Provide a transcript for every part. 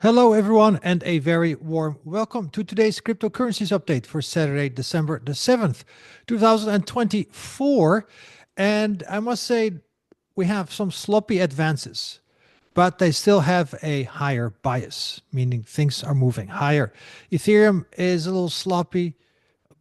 Hello, everyone, and a very warm welcome to today's cryptocurrencies update for Saturday, December the 7th, 2024. And I must say, we have some sloppy advances, but they still have a higher bias, meaning things are moving higher. Ethereum is a little sloppy,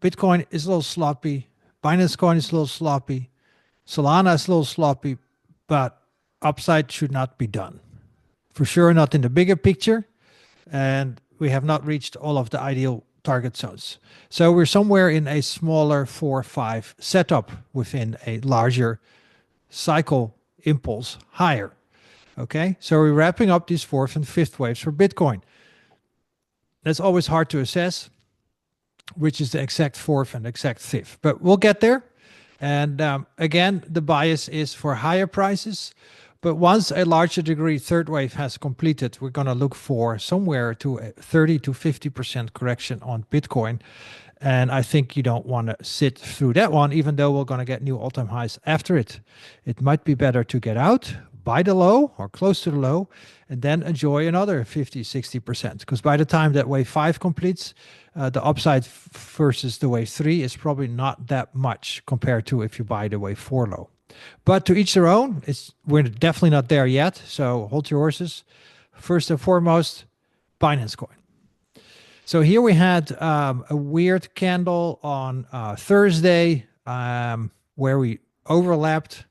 Bitcoin is a little sloppy, Binance Coin is a little sloppy, Solana is a little sloppy, but upside should not be done. For sure, not in the bigger picture, and we have not reached all of the ideal target zones. So we're somewhere in a smaller 4-5 setup within a larger cycle impulse higher. Okay, so we're wrapping up these fourth and fifth waves for Bitcoin. That's always hard to assess, which is the exact fourth and exact fifth, but we'll get there. And again, the bias is for higher prices. But once a larger degree third wave has completed, we're going to look for somewhere to a 30 to 50% correction on Bitcoin. And I think you don't want to sit through that one, even though we're going to get new all-time highs after it. It might be better to get out, buy the low or close to the low, and then enjoy another 50, 60%. Because by the time that wave 5 completes, the upside versus the wave 3 is probably not that much compared to if you buy the wave 4 low. But to each their own. We're definitely not there yet, so hold your horses. First and foremost, Binance Coin. So here we had a weird candle on Thursday where we overlapped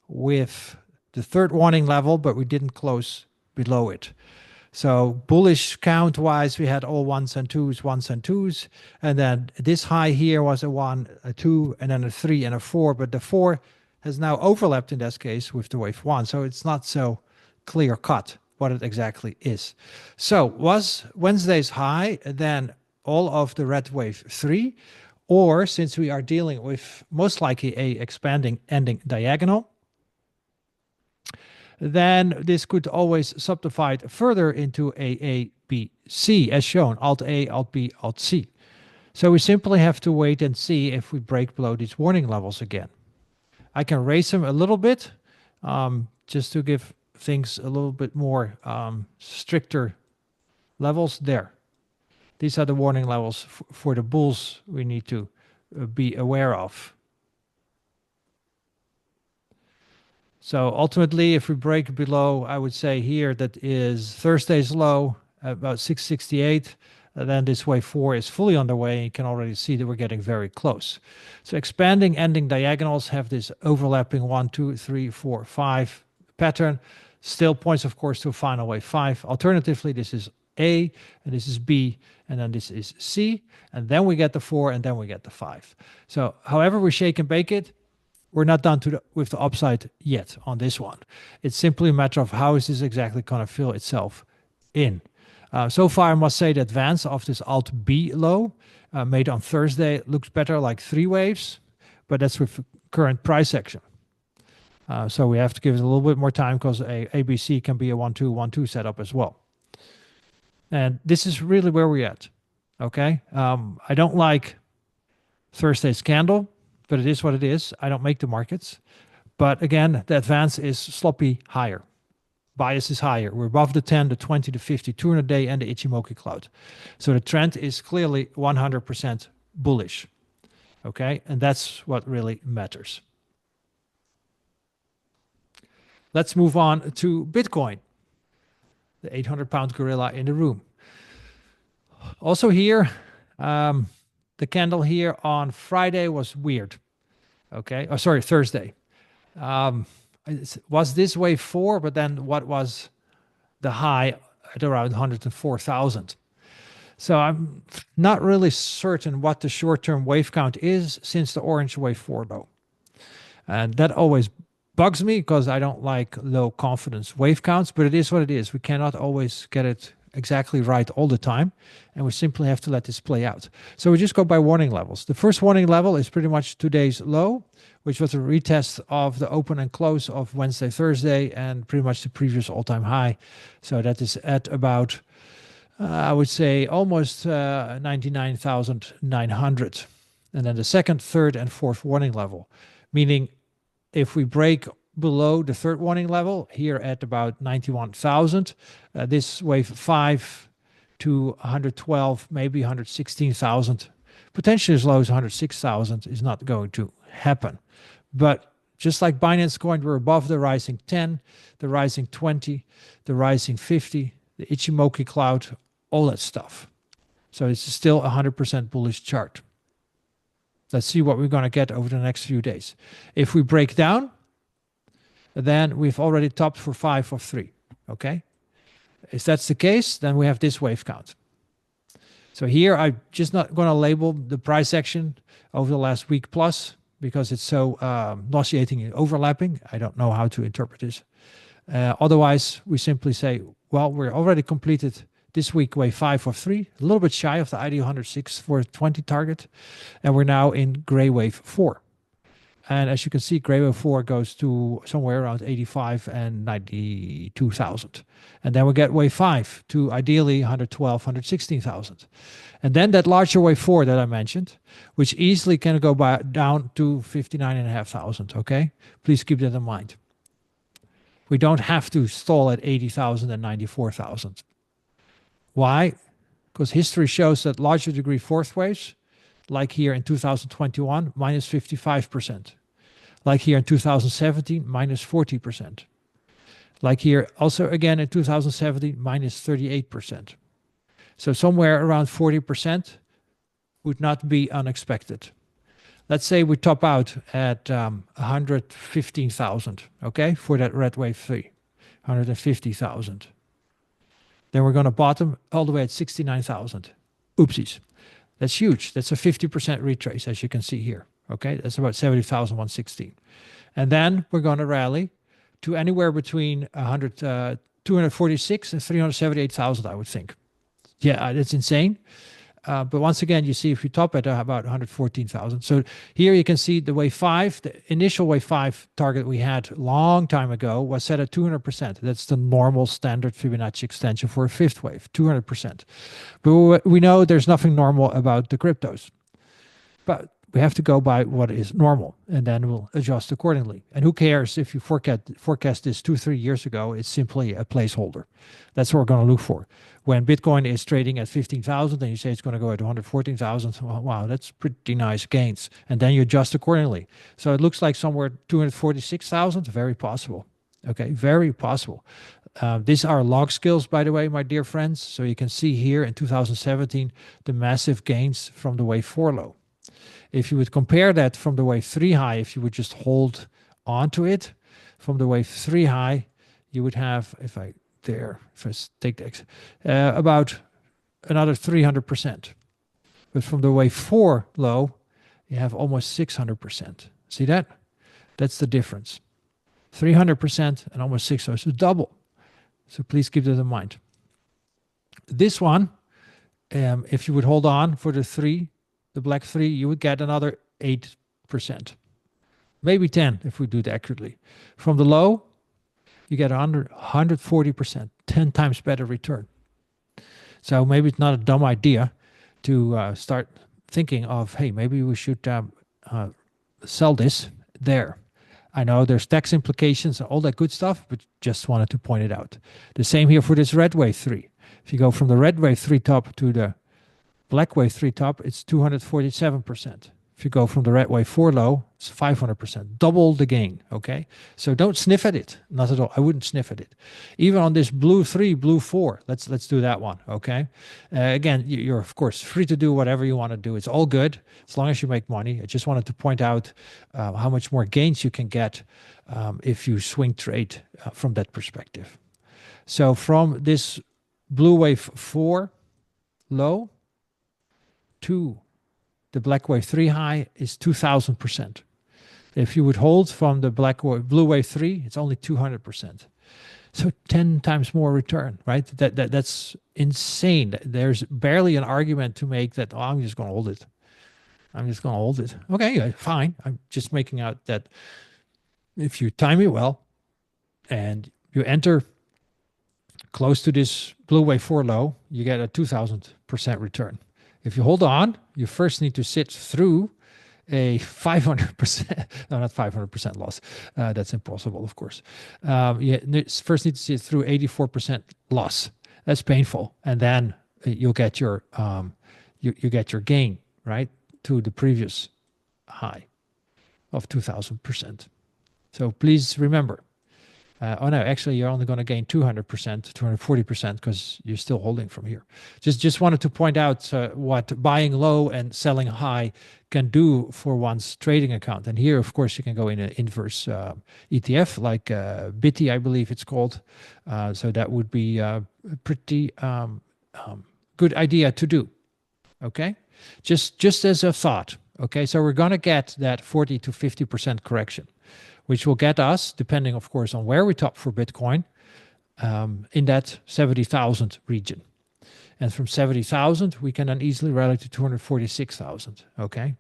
with the third warning level, but we didn't close below it. So bullish count wise, we had all ones and twos. And then this high here was a 1, a 2, and then a 3 and a 4. But the 4 has now overlapped in this case with the wave 1. So it's not so clear cut what it exactly is. So was Wednesday's high then all of the red wave 3? Or since we are dealing with most likely a expanding ending diagonal, then this could always subdivide further into A, B, C as shown, Alt A, Alt B, Alt C. So we simply have to wait and see if we break below these warning levels again. I can raise them a little bit just to give things a little bit more stricter levels there. These are the warning levels for the bulls we need to be aware of. So ultimately, if we break below, I would say here that is Thursday's low, about 668. Then this wave 4 is fully underway. You can already see that we're getting very close. So expanding ending diagonals have this overlapping 1, 2, 3, 4, 5 pattern. Still points, of course, to a final wave 5. Alternatively, this is A, and this is B, and then this is C. And then we get the 4, and then we get the 5. So however we shake and bake it, we're not done with the upside yet on this one. It's simply a matter of how is this exactly going to fill itself in. So far, I must say the advance of this Alt B low made on Thursday looks better like 3 waves, but that's with current price action. So we have to give it a little bit more time because a ABC can be a 1-2, 1-2 setup as well. And this is really where we're at. Okay. I don't like Thursday's candle, but it is what it is. I don't make the markets. But again, the advance is sloppy higher. Bias is higher. We're above the 10, the 20, the 50, 200-day, and the Ichimoku cloud. So the trend is clearly 100% bullish. Okay, and that's what really matters. Let's move on to Bitcoin, the 800-pound gorilla in the room. Also here, the candle here on Friday was weird. Okay, oh, sorry, Thursday. Was this wave 4, but then what was the high at around 104,000? So I'm not really certain what the short-term wave count is since the orange wave 4 low. And that always bugs me because I don't like low confidence wave counts, but it is what it is. We cannot always get it exactly right all the time, and we simply have to let this play out. So we just go by warning levels. The first warning level is pretty much today's low, which was a retest of the open and close of Wednesday, Thursday, and pretty much the previous all-time high. So that is at about, I would say, almost 99,900. And then the second, third, and fourth warning level, meaning if we break below the third warning level here at about 91,000. This wave 5 to 112, maybe 116,000, potentially as low as 106,000 is not going to happen. But just like Binance Coin, we're above the rising 10, the rising 20, the rising 50, the Ichimoku cloud, all that stuff. So it's still a 100% bullish chart. Let's see what we're going to get over the next few days. If we break down, then we've already topped for 5 of 3. Okay? If that's the case, then we have this wave count. So here I'm just not going to label the price action over the last week plus because it's so nauseating and overlapping. I don't know how to interpret this. Otherwise, we simply say, well, we're already completed this week wave 5 of 3, a little bit shy of the ideal 106 for 20 target. And we're now in gray wave 4. And as you can see, gray wave 4 goes to somewhere around 85 and 92,000. And then we get wave 5 to ideally 112, 116,000. And then that larger wave 4 that I mentioned, which easily can go down to 59,500. Okay, please keep that in mind. We don't have to stall at 80,000 and 94,000. Why? Because history shows that larger degree fourth waves, like here in 2021, minus 55%. Like here in 2017, minus 40%. Like here also again in 2017, minus 38%. So somewhere around 40% would not be unexpected. Let's say we top out at 115,000, okay, for that red wave 3, 150,000. Then we're going to bottom all the way at 69,000. Oopsies. That's huge. That's a 50% retrace, as you can see here. Okay, that's about 70,116. And then we're going to rally to anywhere between 246 and 378,000, I would think. Yeah, that's insane. But once again, you see if you top at about 114,000. So here you can see the wave 5, the initial wave 5 target we had a long time ago was set at 200%. That's the normal standard Fibonacci extension for a fifth wave, 200%. But we know there's nothing normal about the cryptos. But we have to go by what is normal, and then we'll adjust accordingly. And who cares if you forecast this 2-3 years ago? It's simply a placeholder. That's what we're going to look for. When Bitcoin is trading at 15,000 and you say it's going to go at 114,000, well, wow, that's pretty nice gains. And then you adjust accordingly. So it looks like somewhere 246,000, very possible. Okay, very possible. These are log skills, by the way, my dear friends. So you can see here in 2017, the massive gains from the wave 4 low. If you would compare that from the wave 3 high, if you would just hold on to it, from the wave 3 high, you would have, if I take the X, about another 300%. But from the wave 4 low, you have almost 600%. See that? That's the difference. 300% and almost 600%. So double. So please keep that in mind. This one, if you would hold on for the 3, the black 3, you would get another 8%. Maybe 10 if we do it accurately. From the low, you get 140%, 10 times better return. So maybe it's not a dumb idea to start thinking of, hey, maybe we should sell this there. I know there's tax implications and all that good stuff, but just wanted to point it out. The same here for this red wave 3. If you go from the red wave 3 top to the black wave 3 top, it's 247%. If you go from the red wave 4 low, it's 500%. Double the gain, okay? So don't sniff at it. Not at all. I wouldn't sniff at it. Even on this blue 3, blue 4, let's do that one, okay? Again, you're, of course, free to do whatever you want to do. It's all good as long as you make money. I just wanted to point out how much more gains you can get if you swing trade from that perspective. So from this blue wave 4 low, to the black wave 3 high is 2,000%. If you would hold from the blue wave 3, it's only 200%. So 10 times more return, right? That's insane. There's barely an argument to make that, oh, I'm just going to hold it. I'm just going to hold it. Okay, fine. I'm just making out that if you time it well and you enter close to this blue wave 4 low, you get a 2,000% return. If you hold on, you first need to sit through a 500%, no, not 500% loss. That's impossible, of course. First need to see it through 84% loss. That's painful. And then you'll get your, you get your gain, right, to the previous high of 2000%. So please remember, oh no, actually you're only going to gain 200%, 240% because you're still holding from here. Just wanted to point out what buying low and selling high can do for one's trading account. And here, of course, you can go in an inverse ETF like BITI, I believe it's called. So that would be a pretty good idea to do. Okay, just as a thought. Okay, so we're going to get that 40 to 50% correction, which will get us, depending, of course, on where we top for Bitcoin, in that 70,000 region. And from 70,000, we can then easily rally to 246,000. Okay.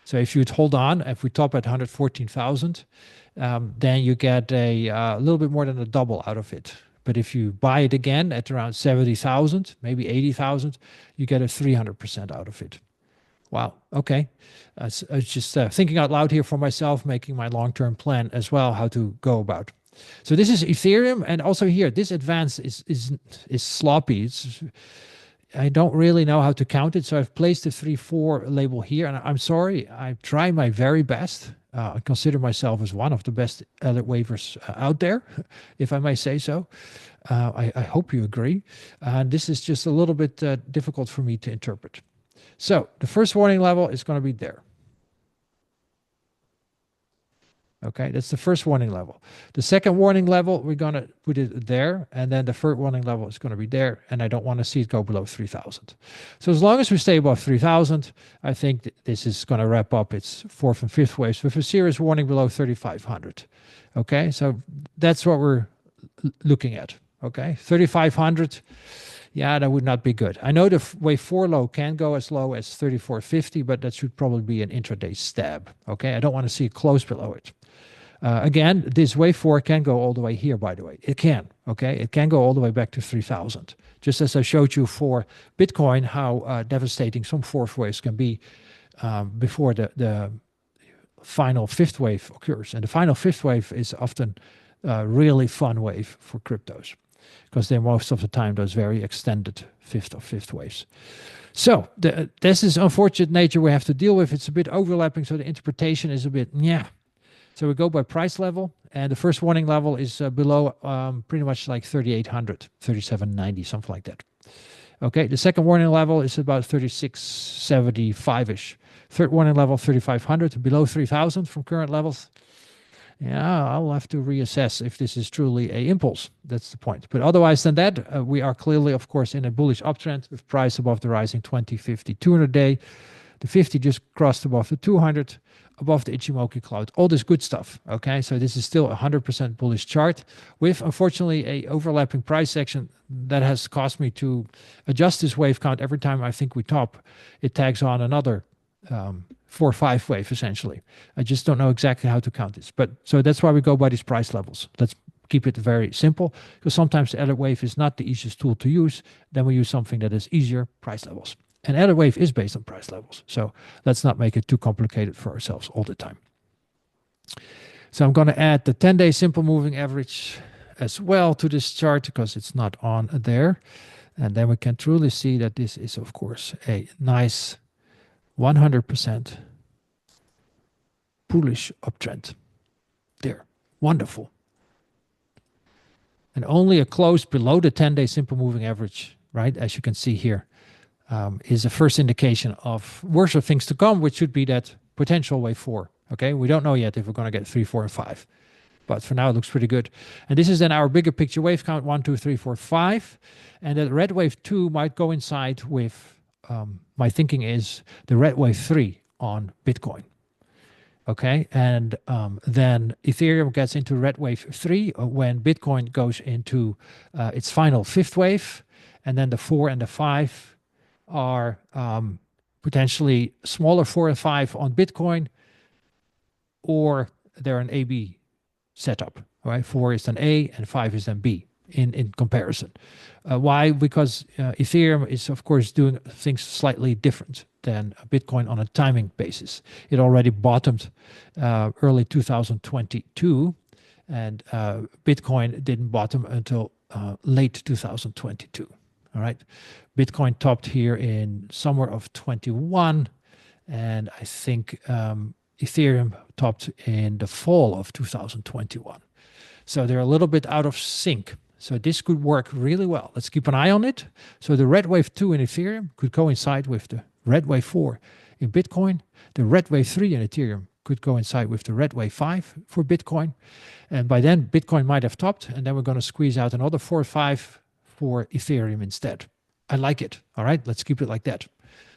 So if you'd hold on, if we top at 114,000, then you get a little bit more than a double out of it. But if you buy it again at around 70,000, maybe 80,000, you get a 300% out of it. Wow. Okay. I was just thinking out loud here for myself, making my long-term plan as well, how to go about. So this is Ethereum, and also here, this advance is sloppy. I don't really know how to count it, so I've placed the 3-4 label here, and I'm sorry. I try my very best. I consider myself as one of the best alert waivers out there, if I may say so. I hope you agree. This is just a little bit difficult for me to interpret. So the first warning level is going to be there. Okay, that's the first warning level. The second warning level, we're going to put it there. And then the third warning level is going to be there. And I don't want to see it go below 3,000. So as long as we stay above 3,000, I think this is going to wrap up its fourth and fifth waves with a serious warning below 3,500. Okay, so that's what we're looking at. Okay, 3,500. Yeah, that would not be good. I know the wave 4 low can go as low as 34.50, but that should probably be an intraday stab. Okay, I don't want to see it close below it. Again, this wave 4 can go all the way here, by the way. It can, okay? It can go all the way back to 3,000. Just as I showed you for Bitcoin, how devastating some fourth waves can be before the final fifth wave occurs. And the final fifth wave is often a really fun wave for cryptos, because they're most of the time those very extended fifth waves. So this is unfortunate nature we have to deal with. It's a bit overlapping, so the interpretation is a bit, yeah. So we go by price level, and the first warning level is below pretty much like 3,800, 3,790, something like that. Okay, the second warning level is about 3,675-ish. Third warning level, 3,500, below 3,000 from current levels. Yeah, I'll have to reassess if this is truly a impulse. That's the point. But otherwise than that, we are clearly, of course, in a bullish uptrend with price above the rising 20, 50, 200 day. The 50 just crossed above the 200, above the Ichimoku cloud. All this good stuff. Okay, so this is still a 100% bullish chart with, unfortunately, a overlapping price section that has caused me to adjust this wave count every time I think we top. It tags on another 4 or 5 wave, essentially. I just don't know exactly how to count this. But so that's why we go by these price levels. Let's keep it very simple, because sometimes the alert wave is not the easiest tool to use. Then we use something that is easier, price levels. And alert wave is based on price levels. So let's not make it too complicated for ourselves all the time. So I'm going to add the 10-day simple moving average as well to this chart, because it's not on there. And then we can truly see that this is, of course, a nice 100% bullish uptrend. There. Wonderful. And only a close below the 10-day simple moving average, right, as you can see here, is a first indication of worse things to come, which should be that potential wave 4. Okay, we don't know yet if we're going to get 3, 4, and 5. But for now, it looks pretty good. And this is then our bigger picture wave count, 1, 2, 3, 4, 5. And that red wave 2 might coincide with, my thinking is, the red wave 3 on Bitcoin. Okay, and then Ethereum gets into red wave 3 when Bitcoin goes into its final fifth wave. And then the 4 and the 5 are potentially smaller 4 and 5 on Bitcoin, or they're an AB setup. Right, 4 is then A and 5 is then B in comparison. Why? Because Ethereum is, of course, doing things slightly different than Bitcoin on a timing basis. It already bottomed early 2022, and Bitcoin didn't bottom until late 2022. All right. Bitcoin topped here in summer of 21, and I think Ethereum topped in the fall of 2021. So they're a little bit out of sync. So this could work really well. Let's keep an eye on it. So the red wave 2 in Ethereum could coincide with the red wave 4 in Bitcoin. The red wave 3 in Ethereum could coincide with the red wave 5 for Bitcoin. And by then, Bitcoin might have topped, and then we're going to squeeze out another 4 or 5 for Ethereum instead. I like it. All right, let's keep it like that.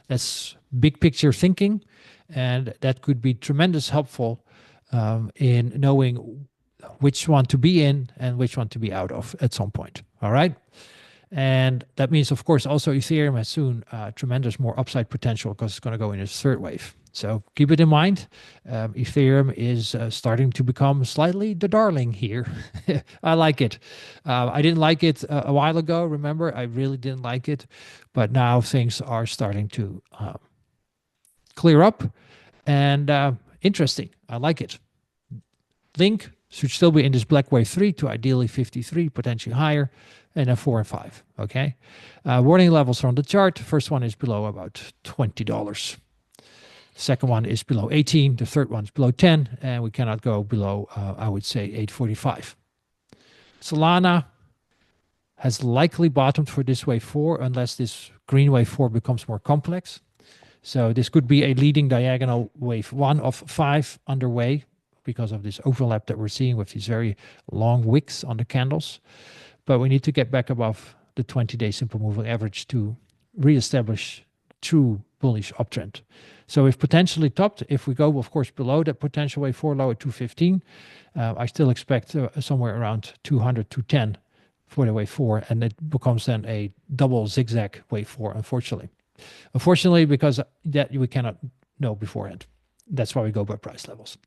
That's big picture thinking, and that could be tremendous helpful in knowing which one to be in and which one to be out of at some point. All right. And that means, of course, also Ethereum has soon tremendous more upside potential because it's going to go in its third wave. So keep it in mind. Ethereum is starting to become slightly the darling here. I like it. I didn't like it a while ago. Remember, I really didn't like it. But now things are starting to clear up and interesting. I like it. Link should still be in this black wave 3 to ideally 53, potentially higher, and then 4 and 5. Okay. Warning levels are on the chart. First one is below about $20. Second one is below 18. The third one is below 10, and we cannot go below, I would say, 845. Solana has likely bottomed for this wave 4 unless this green wave 4 becomes more complex. So this could be a leading diagonal wave 1 of 5 underway because of this overlap that we're seeing with these very long wicks on the candles. But we need to get back above the 20-day simple moving average to reestablish true bullish uptrend. So if potentially topped, if we go, of course, below that potential wave 4 low at 215, I still expect somewhere around 200, 210 for the wave 4, and it becomes then a double zigzag wave 4, unfortunately. Unfortunately, because that we cannot know beforehand. That's why we go by price levels.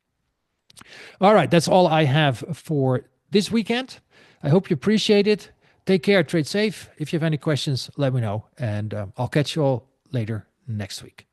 All right, that's all I have for this weekend. I hope you appreciate it. Take care, trade safe. If you have any questions, let me know, and I'll catch you all later next week.